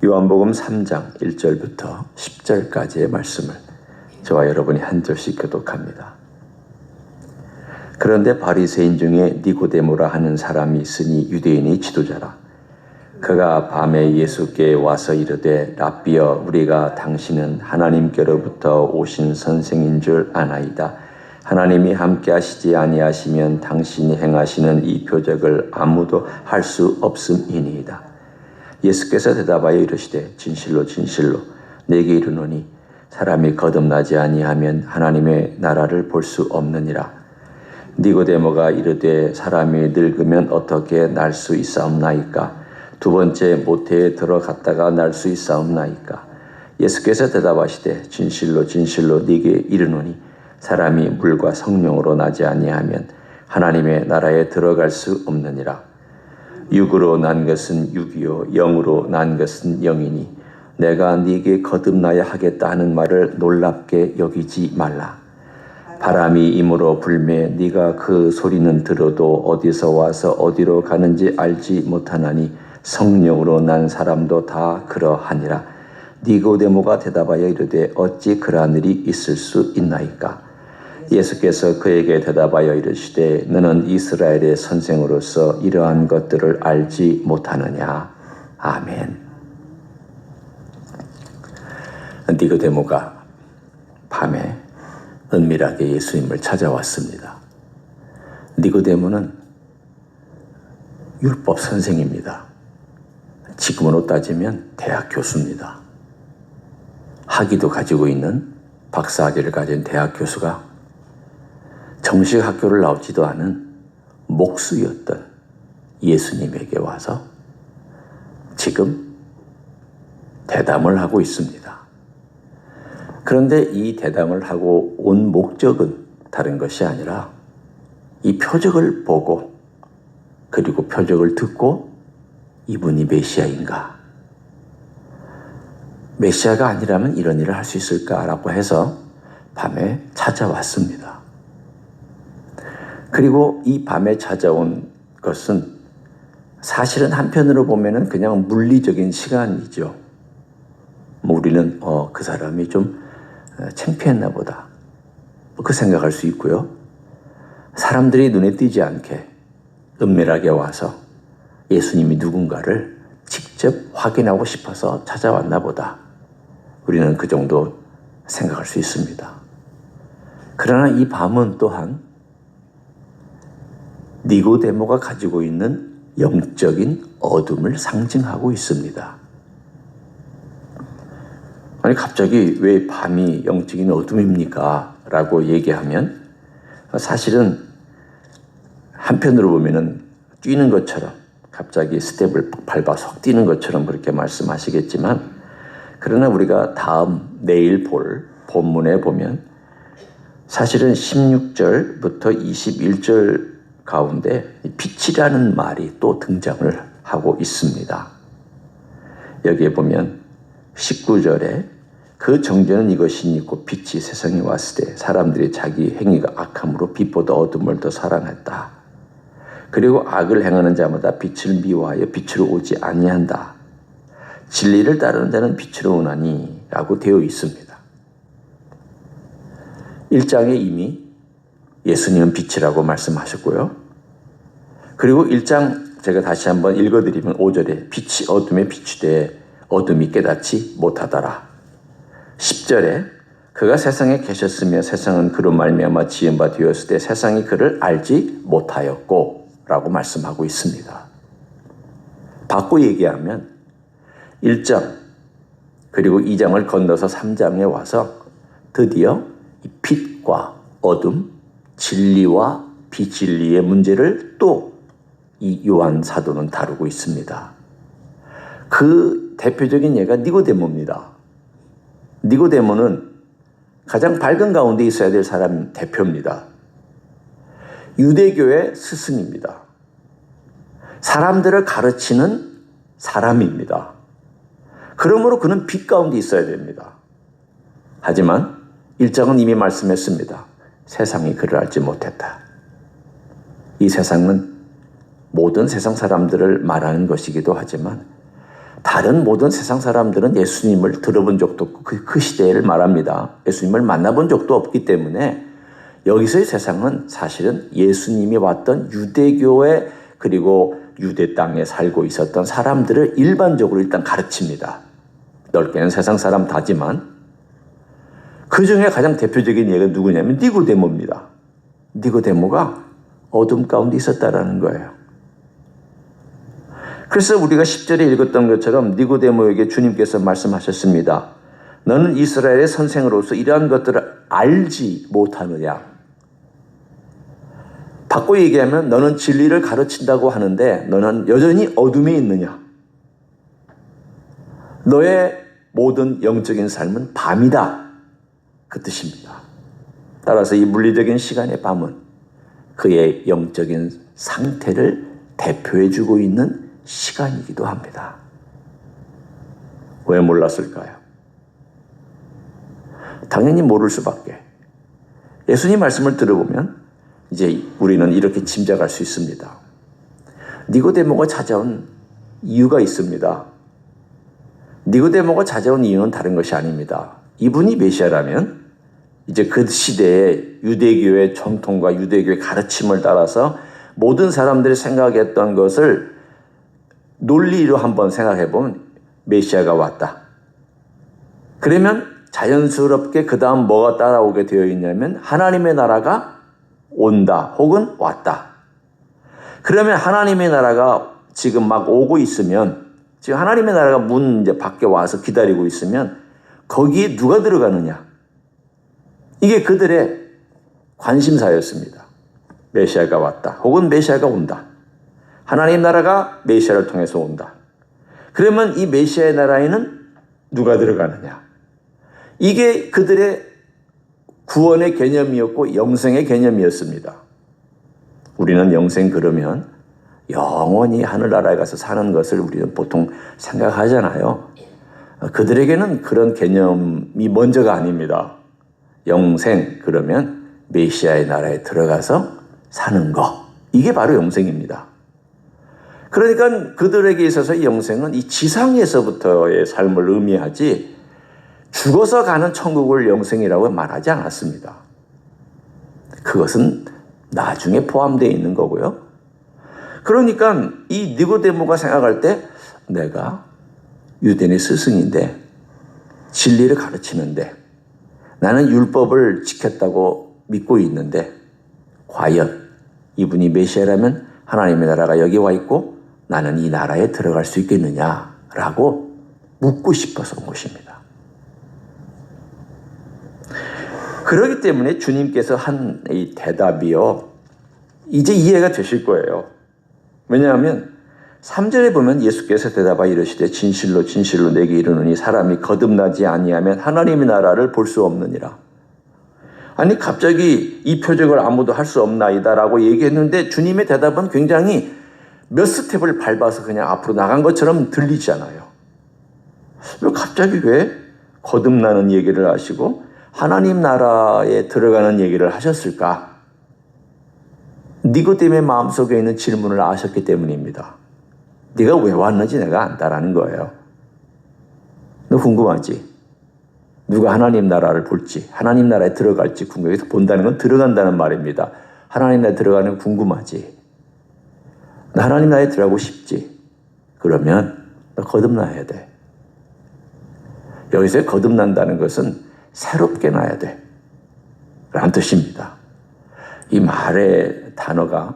요한복음 3장 1절부터 10절까지의 말씀을 저와 여러분이 한 절씩 교독합니다. 그런데 바리새인 중에 니고데모라 하는 사람이 있으니 유대인의 지도자라. 그가 밤에 예수께 와서 이르되 랍비여, 우리가 당신은 하나님께로부터 오신 선생인 줄 아나이다. 하나님이 함께 하시지 아니하시면 당신이 행하시는 이 표적을 아무도 할 수 없음이니이다. 예수께서 대답하여 이르시되 진실로 진실로 내게 이르노니 사람이 거듭나지 아니하면 하나님의 나라를 볼 수 없느니라. 니고데모가 이르되 사람이 늙으면 어떻게 날 수 있사옵나이까? 두 번째 모태에 들어갔다가 날 수 있사옵나이까? 예수께서 대답하시되 진실로 진실로 네게 이르노니 사람이 물과 성령으로 나지 아니하면 하나님의 나라에 들어갈 수 없느니라. 육으로 난 것은 육이요 영으로 난 것은 영이니 내가 네게 거듭나야 하겠다 하는 말을 놀랍게 여기지 말라. 바람이 임으로 불매 네가 그 소리는 들어도 어디서 와서 어디로 가는지 알지 못하나니 성령으로 난 사람도 다 그러하니라. 니고데모가 대답하여 이르되 어찌 그러한 일이 있을 수 있나이까? 예수께서 그에게 대답하여 이르시되 너는 이스라엘의 선생으로서 이러한 것들을 알지 못하느냐. 아멘. 니고데모가 밤에 은밀하게 예수님을 찾아왔습니다. 니고데모는 율법 선생입니다. 지금으로 따지면 대학 교수입니다. 학위도 가지고 있는 박사학위를 가진 대학 교수가 정식 학교를 나오지도 않은 목수였던 예수님에게 와서 지금 대담을 하고 있습니다. 그런데 이 대담을 하고 온 목적은 다른 것이 아니라 이 표적을 보고 그리고 표적을 듣고 이분이 메시아인가? 메시아가 아니라면 이런 일을 할 수 있을까라고 해서 밤에 찾아왔습니다. 그리고 이 밤에 찾아온 것은 사실은 한편으로 보면은 그냥 물리적인 시간이죠. 우리는 그 사람이 좀 창피했나 보다. 그 생각할 수 있고요. 사람들이 눈에 띄지 않게 은밀하게 와서 예수님이 누군가를 직접 확인하고 싶어서 찾아왔나 보다. 우리는 그 정도 생각할 수 있습니다. 그러나 이 밤은 또한 니고데모가 가지고 있는 영적인 어둠을 상징하고 있습니다. 아니 갑자기 왜 밤이 영적인 어둠입니까? 라고 얘기하면 사실은 한편으로 보면은 뛰는 것처럼 갑자기 스텝을 밟아 속 뛰는 것처럼 그렇게 말씀하시겠지만 그러나 우리가 내일 볼 본문에 보면 사실은 16절부터 21절 가운데 빛이라는 말이 또 등장을 하고 있습니다. 여기에 보면 19절에 그 정죄는 이것이니고 빛이 세상에 왔을 때 사람들이 자기 행위가 악함으로 빛보다 어둠을 더 사랑했다. 그리고 악을 행하는 자마다 빛을 미워하여 빛으로 오지 아니한다. 진리를 따르는 자는 빛으로 오나니 라고 되어 있습니다. 1장에 이미 예수님은 빛이라고 말씀하셨고요. 그리고 1장 제가 다시 한번 읽어드리면 5절에 빛이 어둠에 비추되 어둠이 깨닫지 못하더라. 10절에 그가 세상에 계셨으며 세상은 그로 말미암아 지은 바 되었을 때 세상이 그를 알지 못하였고 라고 말씀하고 있습니다. 바꿔 얘기하면 1장 그리고 2장을 건너서 3장에 와서 드디어 빛과 어둠, 진리와 비진리의 문제를 또 이 요한 사도는 다루고 있습니다. 그 대표적인 예가 니고데모입니다. 니고데모는 가장 밝은 가운데 있어야 될 사람 대표입니다. 유대교의 스승입니다. 사람들을 가르치는 사람입니다. 그러므로 그는 빛 가운데 있어야 됩니다. 하지만 1장은 이미 말씀했습니다. 세상이 그를 알지 못했다. 이 세상은 모든 세상 사람들을 말하는 것이기도 하지만 다른 모든 세상 사람들은 예수님을 들어본 적도 없고 그 시대를 말합니다. 예수님을 만나본 적도 없기 때문에 여기서의 세상은 사실은 예수님이 왔던 유대교에 그리고 유대 땅에 살고 있었던 사람들을 일반적으로 일단 가르칩니다. 넓게는 세상 사람 다지만 그 중에 가장 대표적인 예가 누구냐면 니고데모입니다. 니고데모가 어둠 가운데 있었다라는 거예요. 그래서 우리가 10절에 읽었던 것처럼 니고데모에게 주님께서 말씀하셨습니다. 너는 이스라엘의 선생으로서 이러한 것들을 알지 못하느냐? 바꿔 얘기하면 너는 진리를 가르친다고 하는데 너는 여전히 어둠에 있느냐? 너의 모든 영적인 삶은 밤이다. 그 뜻입니다. 따라서 이 물리적인 시간의 밤은 그의 영적인 상태를 대표해주고 있는 시간이기도 합니다. 왜 몰랐을까요? 당연히 모를 수밖에. 예수님 말씀을 들어보면 이제 우리는 이렇게 짐작할 수 있습니다. 니고데모가 찾아온 이유가 있습니다. 니고데모가 찾아온 이유는 다른 것이 아닙니다. 이분이 메시아라면 이제 그 시대의 유대교의 전통과 유대교의 가르침을 따라서 모든 사람들이 생각했던 것을 논리로 한번 생각해 보면 메시아가 왔다. 그러면 자연스럽게 그 다음 뭐가 따라오게 되어 있냐면 하나님의 나라가 온다 혹은 왔다. 그러면 하나님의 나라가 지금 막 오고 있으면 지금 하나님의 나라가 문 이제 밖에 와서 기다리고 있으면 거기에 누가 들어가느냐? 이게 그들의 관심사였습니다. 메시아가 왔다 혹은 메시아가 온다. 하나님 나라가 메시아를 통해서 온다. 그러면 이 메시아의 나라에는 누가 들어가느냐? 이게 그들의 구원의 개념이었고 영생의 개념이었습니다. 우리는 영생 그러면 영원히 하늘나라에 가서 사는 것을 우리는 보통 생각하잖아요. 그들에게는 그런 개념이 먼저가 아닙니다. 영생 그러면 메시아의 나라에 들어가서 사는 거. 이게 바로 영생입니다. 그러니까 그들에게 있어서 영생은 이 지상에서부터의 삶을 의미하지 죽어서 가는 천국을 영생이라고 말하지 않았습니다. 그것은 나중에 포함되어 있는 거고요. 그러니까 이 니고데모가 생각할 때 내가 유대인의 스승인데 진리를 가르치는데 나는 율법을 지켰다고 믿고 있는데 과연 이분이 메시아라면 하나님의 나라가 여기 와 있고 나는 이 나라에 들어갈 수 있겠느냐라고 묻고 싶어서 온 것입니다. 그렇기 때문에 주님께서 한 이 대답이요. 이제 이해가 되실 거예요. 왜냐하면 3절에 보면 예수께서 대답하여 이르시되 진실로 진실로 내게 이르노니 사람이 거듭나지 아니하면 하나님의 나라를 볼 수 없느니라. 아니 갑자기 이 표적을 아무도 할 수 없나이다라고 얘기했는데 주님의 대답은 굉장히 몇 스텝을 밟아서 그냥 앞으로 나간 것처럼 들리잖아요. 갑자기 왜 거듭나는 얘기를 하시고 하나님 나라에 들어가는 얘기를 하셨을까? 니고데모의 마음속에 있는 질문을 아셨기 때문입니다. 네가 왜 왔는지 내가 안다라는 거예요. 너 궁금하지? 누가 하나님 나라를 볼지, 하나님 나라에 들어갈지 궁금해서 본다는 건 들어간다는 말입니다. 하나님 나라에 들어가는 건 궁금하지? 나 하나님 나라에 들어가고 싶지? 그러면 너 거듭나야 돼. 여기서 거듭난다는 것은 새롭게 나야 돼. 라는 뜻입니다. 이 말의 단어가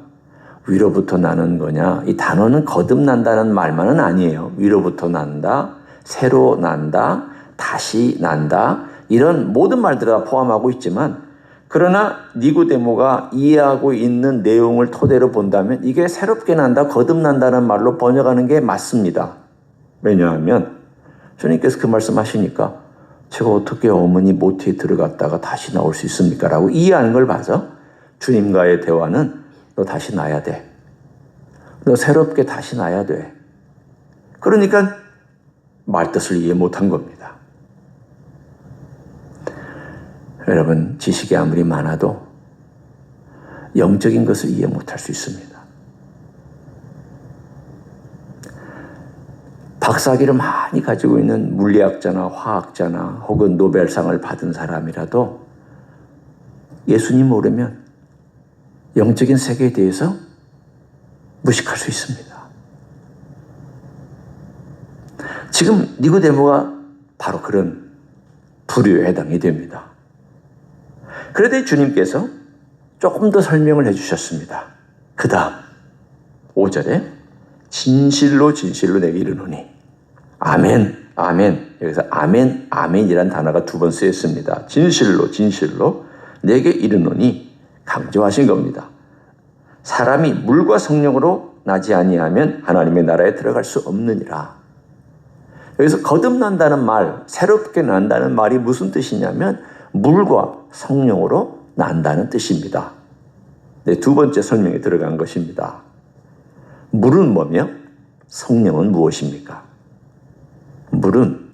위로부터 나는 거냐? 이 단어는 거듭난다는 말만은 아니에요. 위로부터 난다, 새로 난다, 다시 난다. 이런 모든 말들을 다 포함하고 있지만 그러나 니고데모가 이해하고 있는 내용을 토대로 본다면 이게 새롭게 난다, 거듭난다는 말로 번역하는 게 맞습니다. 왜냐하면 주님께서 그 말씀하시니까 제가 어떻게 어머니 모태에 들어갔다가 다시 나올 수 있습니까? 라고 이해하는 걸 봐서 주님과의 대화는 너 다시 나야 돼. 너 새롭게 다시 나야 돼. 그러니까 말뜻을 이해 못한 겁니다. 여러분, 지식이 아무리 많아도 영적인 것을 이해 못할 수 있습니다. 박사학위를 많이 가지고 있는 물리학자나 화학자나 혹은 노벨상을 받은 사람이라도 예수님 모르면 영적인 세계에 대해서 무식할 수 있습니다. 지금 니고데모가 바로 그런 부류에 해당이 됩니다. 그런데 주님께서 조금 더 설명을 해주셨습니다. 그 다음 5절에 진실로 진실로 내게 이르노니 아멘 아멘. 여기서 아멘 아멘이란 단어가 2번 쓰였습니다. 진실로 진실로 내게 이르노니 강조하신 겁니다. 사람이 물과 성령으로 나지 아니하면 하나님의 나라에 들어갈 수 없느니라. 여기서 거듭난다는 말, 새롭게 난다는 말이 무슨 뜻이냐면 물과 성령으로 난다는 뜻입니다. 네, 2번째 설명에 들어간 것입니다. 물은 뭐며 성령은 무엇입니까? 물은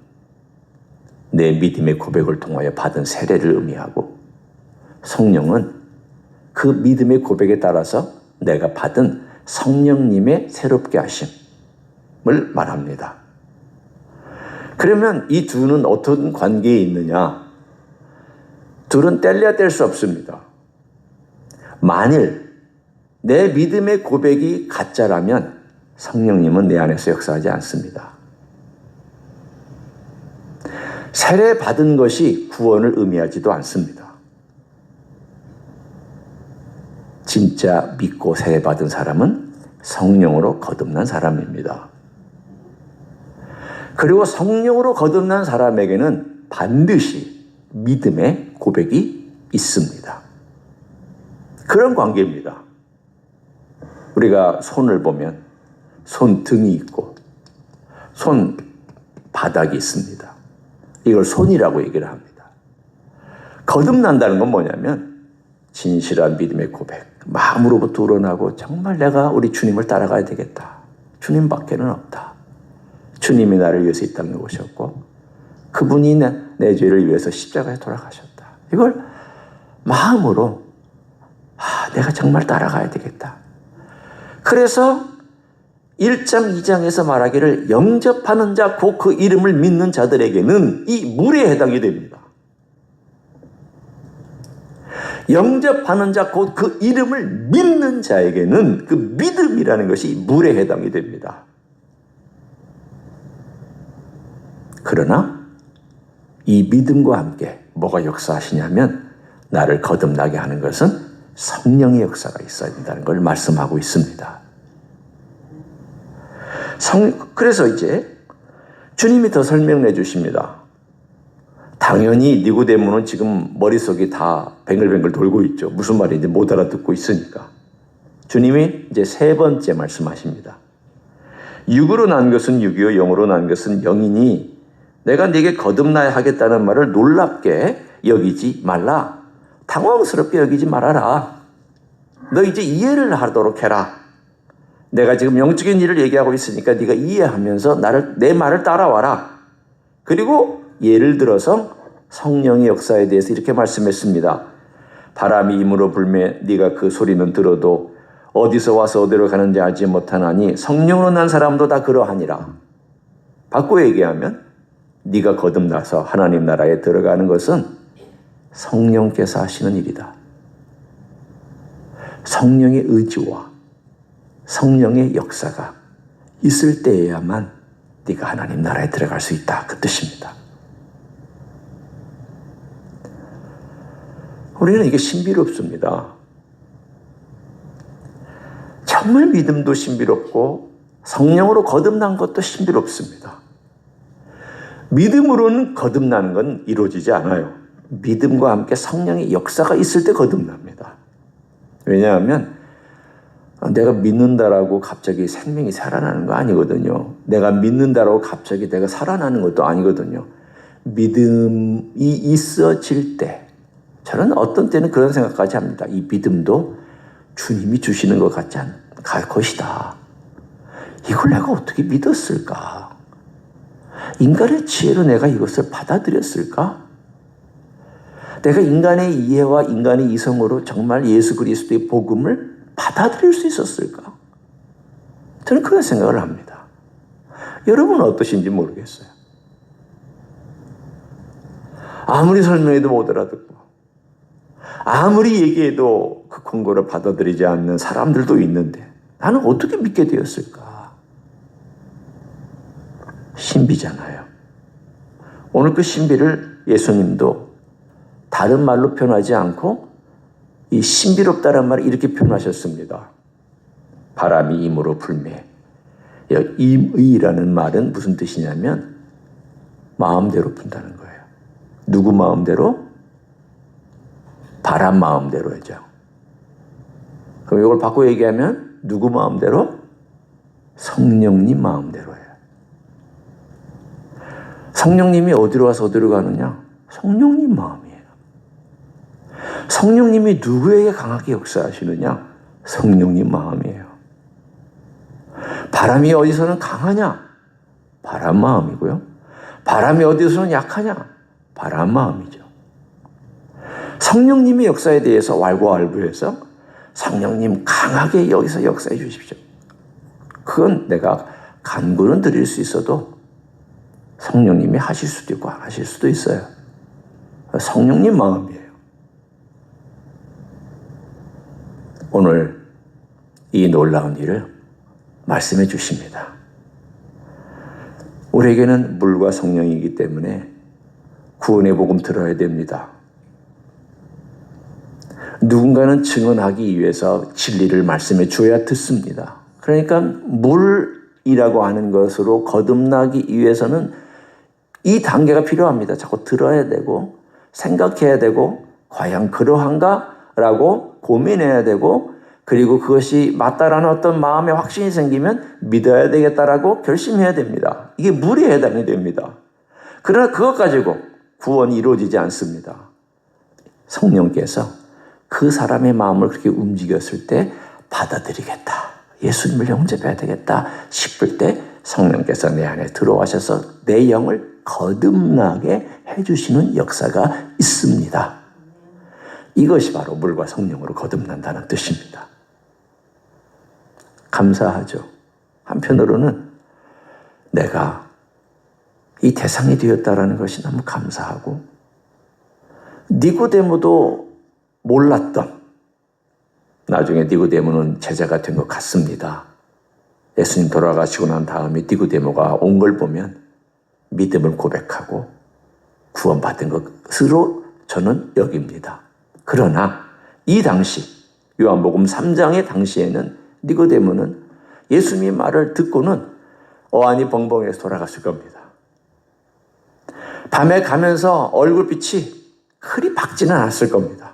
내 믿음의 고백을 통하여 받은 세례를 의미하고 성령은 그 믿음의 고백에 따라서 내가 받은 성령님의 새롭게 하심을 말합니다. 그러면 이 둘은 어떤 관계에 있느냐? 둘은 뗄래야 뗄 수 없습니다. 만일 내 믿음의 고백이 가짜라면 성령님은 내 안에서 역사하지 않습니다. 세례 받은 것이 구원을 의미하지도 않습니다. 진짜 믿고 세례 받은 사람은 성령으로 거듭난 사람입니다. 그리고 성령으로 거듭난 사람에게는 반드시 믿음의 고백이 있습니다. 그런 관계입니다. 우리가 손을 보면 손등이 있고 손바닥이 있습니다. 이걸 손이라고 얘기를 합니다. 거듭난다는 건 뭐냐면 진실한 믿음의 고백, 마음으로부터 우러나고 정말 내가 우리 주님을 따라가야 되겠다. 주님밖에는 없다. 주님이 나를 위해서 이 땅에 오셨고 그분이 내 죄를 위해서 십자가에 돌아가셨다. 이걸 마음으로 내가 정말 따라가야 되겠다. 그래서 1장 2장에서 말하기를 영접하는 자 곧 그 이름을 믿는 자들에게는 이 물에 해당이 됩니다. 영접하는 자 곧 그 이름을 믿는 자에게는 그 믿음이라는 것이 물에 해당이 됩니다. 그러나 이 믿음과 함께 뭐가 역사하시냐면 나를 거듭나게 하는 것은 성령의 역사가 있어야 된다는 걸 말씀하고 있습니다. 그래서 이제 주님이 더 설명해 주십니다. 당연히 니고데모는 지금 머릿속이 다 뱅글뱅글 돌고 있죠. 무슨 말인지 못 알아듣고 있으니까. 주님이 이제 3번째 말씀하십니다. 육으로 난 것은 육이요 영으로 난 것은 영이니 내가 네게 거듭나야 하겠다는 말을 놀랍게 여기지 말라. 당황스럽게 여기지 말아라. 너 이제 이해를 하도록 해라. 내가 지금 영적인 일을 얘기하고 있으니까 네가 이해하면서 내 말을 따라와라. 그리고 예를 들어서 성령의 역사에 대해서 이렇게 말씀했습니다. 바람이 임으로 불매 네가 그 소리는 들어도 어디서 와서 어디로 가는지 알지 못하나니 성령으로 난 사람도 다 그러하니라. 바꿔 얘기하면 네가 거듭나서 하나님 나라에 들어가는 것은 성령께서 하시는 일이다. 성령의 의지와 성령의 역사가 있을 때에야만 네가 하나님 나라에 들어갈 수 있다. 그 뜻입니다. 우리는 이게 신비롭습니다. 정말 믿음도 신비롭고 성령으로 거듭난 것도 신비롭습니다. 믿음으로는 거듭나는 건 이루어지지 않아요. 믿음과 함께 성령의 역사가 있을 때 거듭납니다. 왜냐하면 내가 믿는다라고 갑자기 생명이 살아나는 거 아니거든요. 내가 믿는다라고 갑자기 내가 살아나는 것도 아니거든요. 믿음이 있어질 때 저는 어떤 때는 그런 생각까지 합니다. 이 믿음도 주님이 주시는 것 같지 않을 것이다. 이걸 내가 어떻게 믿었을까? 인간의 지혜로 내가 이것을 받아들였을까? 내가 인간의 이해와 인간의 이성으로 정말 예수 그리스도의 복음을 받아들일 수 있었을까? 저는 그런 생각을 합니다. 여러분은 어떠신지 모르겠어요. 아무리 설명해도 못 알아듣고 아무리 얘기해도 그 권고를 받아들이지 않는 사람들도 있는데 나는 어떻게 믿게 되었을까? 신비잖아요. 오늘 그 신비를 예수님도 다른 말로 표현하지 않고 이 신비롭다는 말을 이렇게 표현하셨습니다. 바람이 임으로 불매. 임의라는 말은 무슨 뜻이냐면 마음대로 분다는 거예요. 누구 마음대로? 바람 마음대로죠. 그럼 이걸 바꿔 얘기하면 누구 마음대로? 성령님 마음대로예요. 성령님이 어디로 와서 어디로 가느냐? 성령님 마음이에요. 성령님이 누구에게 강하게 역사하시느냐? 성령님 마음이에요. 바람이 어디서는 강하냐? 바람 마음이고요. 바람이 어디서는 약하냐? 바람 마음이죠. 성령님의 역사에 대해서 왈가왈부해서 성령님 강하게 여기서 역사해 주십시오. 그건 내가 간구는 드릴 수 있어도 성령님이 하실 수도 있고 안 하실 수도 있어요. 성령님 마음이에요. 오늘 이 놀라운 일을 말씀해 주십니다. 우리에게는 물과 성령이기 때문에 구원의 복음 들어야 됩니다. 누군가는 증언하기 위해서 진리를 말씀해 줘야 듣습니다. 그러니까 물이라고 하는 것으로 거듭나기 위해서는 이 단계가 필요합니다. 자꾸 들어야 되고 생각해야 되고 과연 그러한가라고 고민해야 되고 그리고 그것이 맞다라는 어떤 마음의 확신이 생기면 믿어야 되겠다라고 결심해야 됩니다. 이게 물에 해당이 됩니다. 그러나 그것 가지고 구원이 이루어지지 않습니다. 성령께서 그 사람의 마음을 그렇게 움직였을 때 받아들이겠다. 예수님을 영접해야 되겠다 싶을 때 성령께서 내 안에 들어와셔서 내 영을 거듭나게 해주시는 역사가 있습니다. 이것이 바로 물과 성령으로 거듭난다는 뜻입니다. 감사하죠. 한편으로는 내가 이 대상이 되었다는 것이 너무 감사하고 니고데모도 몰랐던 나중에 니고데모는 제자가 된 것 같습니다. 예수님 돌아가시고 난 다음에 니고데모가 온 걸 보면 믿음을 고백하고 구원받은 것으로 저는 여깁니다. 그러나 이 당시 요한복음 3장의 당시에는 니고데모는 예수님의 말을 듣고는 어안이 벙벙해서 돌아갔을 겁니다. 밤에 가면서 얼굴빛이 그리 밝지는 않았을 겁니다.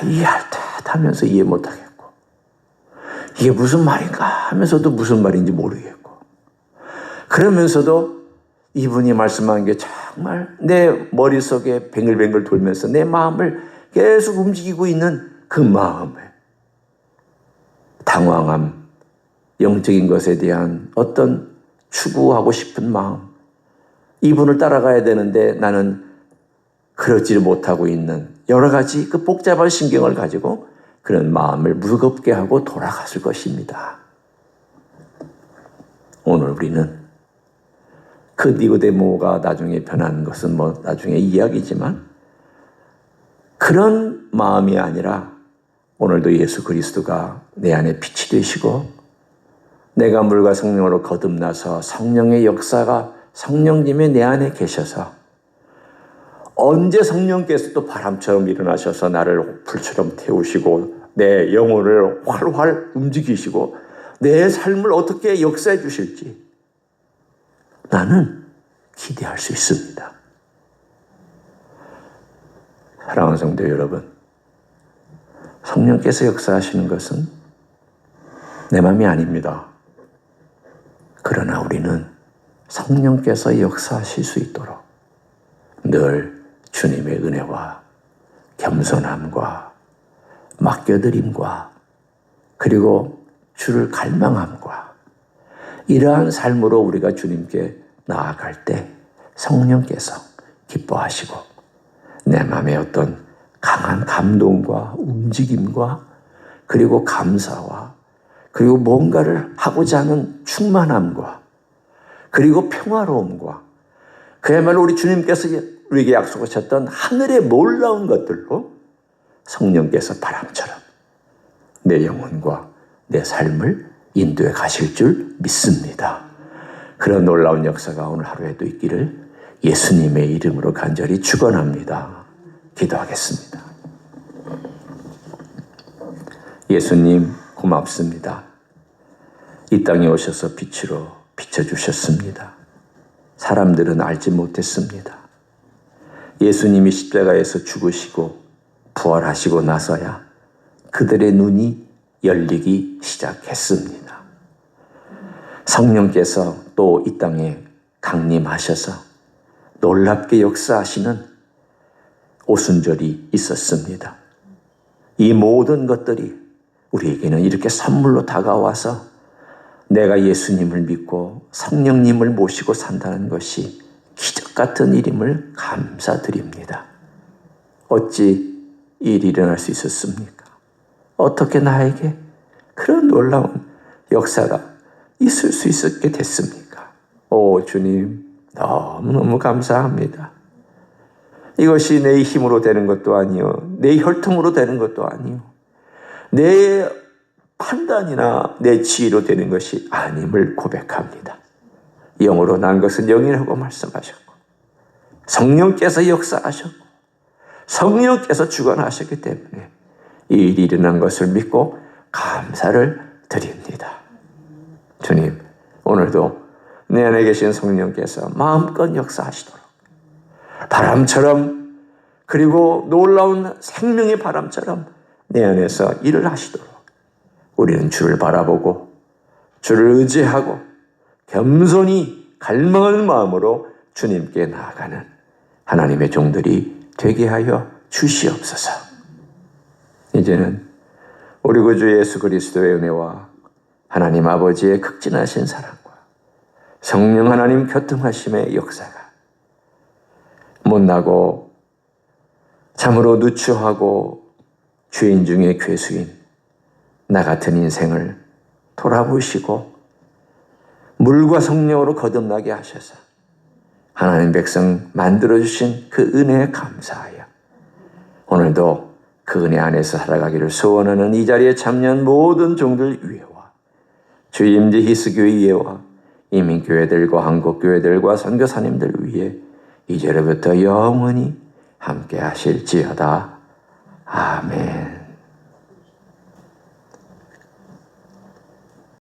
이해할 듯 하면서 이해 못하겠고 이게 무슨 말인가 하면서도 무슨 말인지 모르겠고 그러면서도 이분이 말씀한 게 정말 내 머릿속에 뱅글뱅글 돌면서 내 마음을 계속 움직이고 있는 그 마음에 당황함, 영적인 것에 대한 어떤 추구하고 싶은 마음 이분을 따라가야 되는데 나는 그러지 못하고 있는 여러 가지 그 복잡한 신경을 가지고 그런 마음을 무겁게 하고 돌아갔을 것입니다. 오늘 우리는 그 니고데모가 나중에 변한 것은 나중에 이야기지만 그런 마음이 아니라 오늘도 예수 그리스도가 내 안에 빛이 되시고 내가 물과 성령으로 거듭나서 성령의 역사가 성령님이 내 안에 계셔서 언제 성령께서 또 바람처럼 일어나셔서 나를 불처럼 태우시고 내 영혼을 활활 움직이시고 내 삶을 어떻게 역사해 주실지 나는 기대할 수 있습니다. 사랑하는 성도 여러분, 성령께서 역사하시는 것은 내 마음이 아닙니다. 그러나 우리는 성령께서 역사하실 수 있도록 늘 주님의 은혜와 겸손함과 맡겨드림과 그리고 주를 갈망함과 이러한 삶으로 우리가 주님께 나아갈 때 성령께서 기뻐하시고 내 마음에 어떤 강한 감동과 움직임과 그리고 감사와 그리고 뭔가를 하고자 하는 충만함과 그리고 평화로움과 그야말로 우리 주님께서 우리에게 약속하셨던 하늘의 놀라운 것들로 성령께서 바람처럼 내 영혼과 내 삶을 인도해 가실 줄 믿습니다. 그런 놀라운 역사가 오늘 하루에도 있기를 예수님의 이름으로 간절히 축원합니다. 기도하겠습니다. 예수님 고맙습니다. 이 땅에 오셔서 빛으로 비춰주셨습니다. 사람들은 알지 못했습니다. 예수님이 십자가에서 죽으시고 부활하시고 나서야 그들의 눈이 열리기 시작했습니다. 성령께서 또 이 땅에 강림하셔서 놀랍게 역사하시는 오순절이 있었습니다. 이 모든 것들이 우리에게는 이렇게 선물로 다가와서 내가 예수님을 믿고 성령님을 모시고 산다는 것이 기적 같은 일임을 감사드립니다. 어찌 이 일이 일어날 수 있었습니까? 어떻게 나에게 그런 놀라운 역사가 있을 수 있었게 됐습니까? 오 주님, 너무너무 감사합니다. 이것이 내 힘으로 되는 것도 아니요, 내 혈통으로 되는 것도 아니요, 내 판단이나 내 지혜로 되는 것이 아님을 고백합니다. 영으로 난 것은 영이라고 말씀하셨고 성령께서 역사하셨고 성령께서 주관하셨기 때문에 이 일이 일어난 것을 믿고 감사를 드립니다. 주님, 오늘도 내 안에 계신 성령께서 마음껏 역사하시도록 바람처럼, 그리고 놀라운 생명의 바람처럼 내 안에서 일을 하시도록 우리는 주를 바라보고 주를 의지하고 겸손히 갈망하는 마음으로 주님께 나아가는 하나님의 종들이 되게 하여 주시옵소서. 이제는 우리 구주 예수 그리스도의 은혜와 하나님 아버지의 극진하신 사랑과 성령 하나님 교통하심의 역사가 못나고 참으로 누추하고 죄인 중에 괴수인 나 같은 인생을 돌아보시고 물과 성령으로 거듭나게 하셔서 하나님 백성 만들어주신 그 은혜에 감사하여 오늘도 그 은혜 안에서 살아가기를 소원하는 이 자리에 참여한 모든 종들 위에와 주의 임재 히스교회 위에와 이민교회들과 한국교회들과 선교사님들 위에 이제로부터 영원히 함께 하실지어다. 아멘.